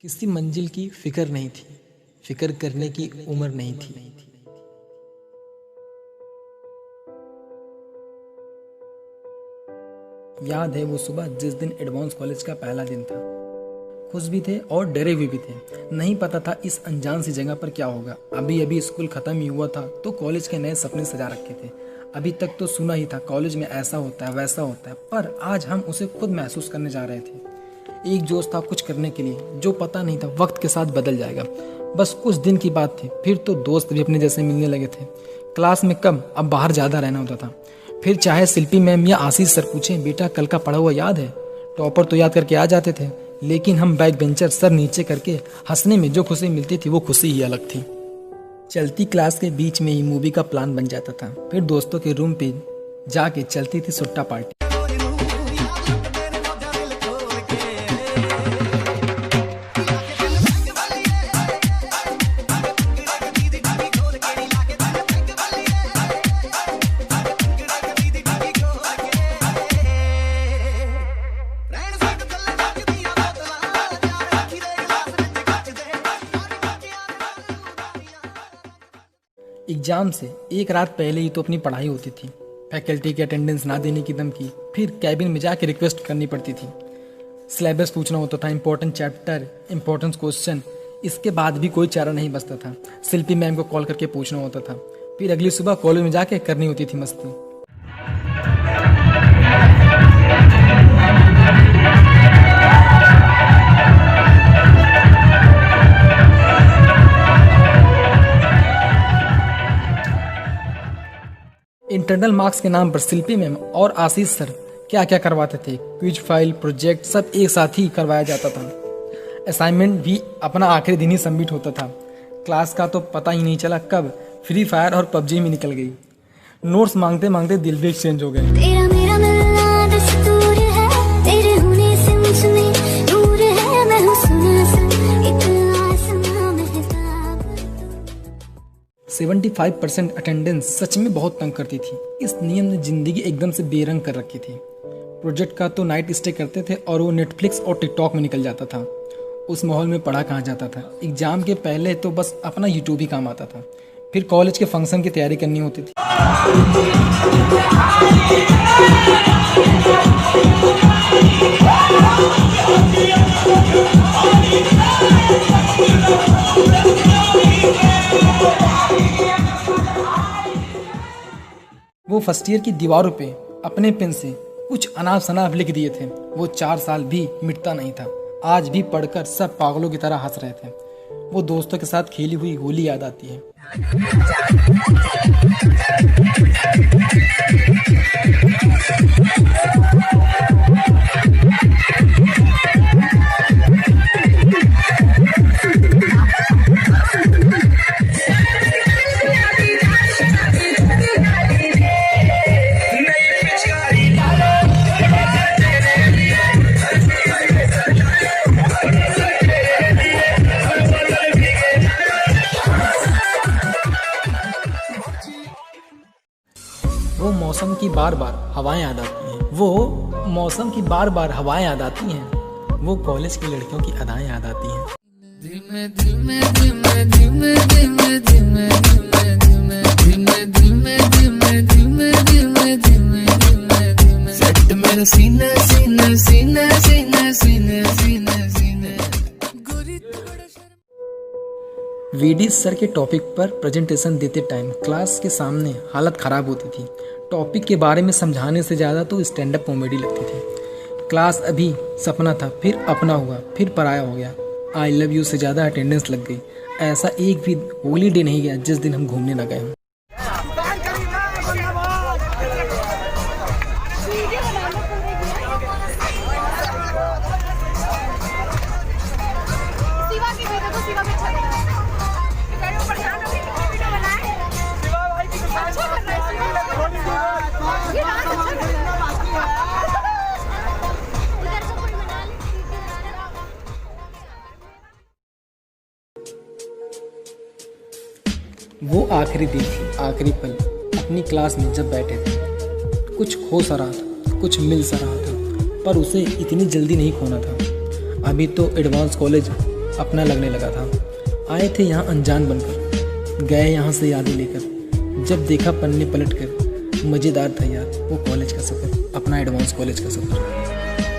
किसी मंजिल की फिक्र नहीं थी, फिक्र करने की उम्र नहीं थी। याद है वो सुबह जिस दिन एडवांस कॉलेज का पहला दिन था। खुश भी थे और डरे हुए भी थे। नहीं पता था इस अनजान सी जगह पर क्या होगा। अभी अभी स्कूल खत्म ही हुआ था तो कॉलेज के नए सपने सजा रखे थे। अभी तक तो सुना ही था कॉलेज में ऐसा होता है वैसा होता है, पर आज हम उसे खुद महसूस करने जा रहे थे। एक जोश था कुछ करने के लिए, जो पता नहीं था वक्त के साथ बदल जाएगा। बस कुछ दिन की बात थी, फिर तो दोस्त भी अपने जैसे मिलने लगे थे। क्लास में कम, अब बाहर ज़्यादा रहना होता था। फिर चाहे शिल्पी मैम या आशीष सर पूछें, बेटा कल का पढ़ा हुआ याद है? टॉपर तो याद करके आ जाते थे, लेकिन हम बैक बेंचर सर नीचे करके हंसने में जो खुशी मिलती थी वो खुशी ही अलग थी। चलती क्लास के बीच में ही मूवी का प्लान बन जाता था। फिर दोस्तों के रूम पे जाके चलती थी सुट्टा पार्टी। एग्जाम से एक रात पहले ही तो अपनी पढ़ाई होती थी। फैकल्टी की अटेंडेंस ना देने की धमकी, फिर कैबिन में जाके रिक्वेस्ट करनी पड़ती थी। सिलेबस पूछना होता था, इंपॉर्टेंट चैप्टर, इंपॉर्टेंट क्वेश्चन। इसके बाद भी कोई चारा नहीं बचता था। शिल्पी मैम को कॉल करके पूछना होता था। फिर अगली सुबह कॉलेज में जाके करनी होती थी मस्ती। इंटरनल मार्क्स के नाम पर शिल्पी मैम और आशीष सर क्या क्या करवाते थे। क्विज फाइल, प्रोजेक्ट सब एक साथ ही करवाया जाता था। असाइनमेंट भी अपना आखिरी दिन ही सबमिट होता था। क्लास का तो पता ही नहीं चला कब फ्री फायर और पबजी में निकल गई। नोट्स मांगते मांगते दिल भी एक्सचेंज हो गए। तेरा मेरा मिलना दस्तूर है, तेरे होने से मुझमें नूर है, मैं हूँ सुना सा इतना आसमां महताब। 75% अटेंडेंस सच में बहुत तंग करती थी। इस नियम ने जिंदगी एकदम से बेरंग कर रखी थी। प्रोजेक्ट का तो नाइट स्टे करते थे और वो नेटफ्लिक्स और टिकटॉक में निकल जाता था। उस माहौल में पढ़ा कहाँ जाता था। एग्जाम के पहले तो बस अपना यूट्यूब ही काम आता था। फिर कॉलेज के फंक्शन की तैयारी करनी होती थी। वो फर्स्ट ईयर की दीवारों पे अपने पेन से कुछ अनाप शनाप लिख दिए थे। वो 4 साल भी मिटता नहीं था। आज भी पढ़कर सब पागलों की तरह हंस रहे थे। वो दोस्तों के साथ खेली हुई होली याद आती है। वो मौसम की बार बार हवाएं याद आती हैं। वो मौसम की बार बार हवाएं याद आती हैं। वो कॉलेज की लड़कियों की अदाएं याद आती हैं। धीमे धीमे धीमे धीमे धीमे धीमे धीमे धीमे धीमे धीमे धीमे धीमे धीमे धीमे धीमे धीमे सेट मेरा सीना सीना सीना सीना सीना सीना सीना गोरी तू बड़ा शर्म। वीडी सर के टॉपिक पर प्रेजेंटेशन देते टाइम क्लास के सामने हालत ख़राब होती थी। टॉपिक के बारे में समझाने से ज़्यादा तो स्टैंड अप कॉमेडी लगती थी। क्लास अभी सपना था, फिर अपना हुआ, फिर पराया हो गया। आई लव यू से ज़्यादा अटेंडेंस लग गई। ऐसा एक भी होली डे नहीं गया जिस दिन हम घूमने न गए हों। वो आखिरी दिन थी, आखिरी पल अपनी क्लास में जब बैठे थे। कुछ खो सा रहा था, कुछ मिल सा रहा था, पर उसे इतनी जल्दी नहीं खोना था। अभी तो एडवांस कॉलेज अपना लगने लगा था। आए थे यहाँ अनजान बनकर, गए यहाँ से यादें लेकर। जब देखा पन्ने पलट कर, मज़ेदार था यार वो कॉलेज का सफ़र, अपना एडवांस कॉलेज का सफ़र।